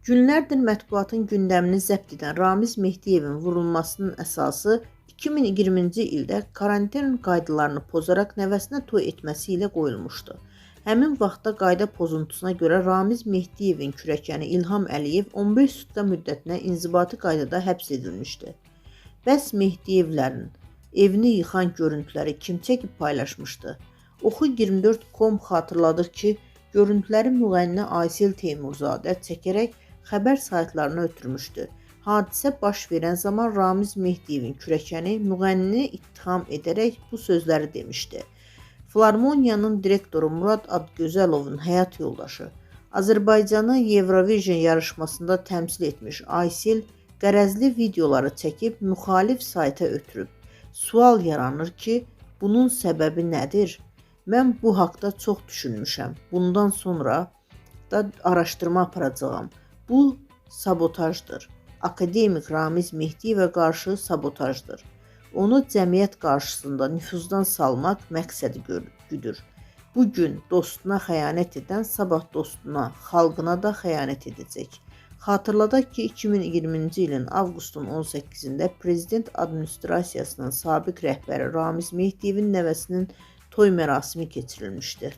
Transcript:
Günlərdir mətbuatın gündəmini zəbt edən Ramiz Mehdiyevin vurulmasının əsası 2020-ci ildə karantin qaydalarını pozaraq nəvəsinə toy etməsi ilə qoyulmuşdu. Həmin vaxtda qayda pozuntusuna görə Ramiz Mehdiyevin kürəkəni İlham Əliyev 15 sutka müddətinə inzibati qaydada həbs edilmişdi. Bəs Mehdiyevlərin evini yıxan görüntüləri kim çəkib paylaşmışdı? Oxu24.com xatırladır ki, görüntüləri müğənni Aysel Teymurzadə çəkərək xəbər saytlarına ötürmüşdü. Hadisə baş verən zaman Ramiz Mehdiyevin kürəkəni müğənnini ittiham edərək bu sözləri demişdi. Filarmoniyanın direktoru Murad Adgözəlovun həyat yoldaşı, Azərbaycanı Eurovision yarışmasında təmsil etmiş Aysel qərəzli videoları çəkib müxalif sayta ötürüb. Sual yaranır ki, bunun səbəbi nədir? Mən bu haqda çox düşünmüşəm. Bundan sonra da araşdırma aparacağam. Bu sabotajdır. Akademik Ramiz Mehdiyevə qarşı sabotajdır. Onu cəmiyyət qarşısında nüfuzdan salmaq məqsədi güdür. Bugün dostuna xəyanət edən sabah dostuna, xalqına da xəyanət edəcək. Xatırladaq ki, 2020-ci ilin avqustun 18-də Prezident Administrasiyasının sabiq rəhbəri Ramiz Mehdiyevin nəvəsinin toy mərasimi keçirilmişdi.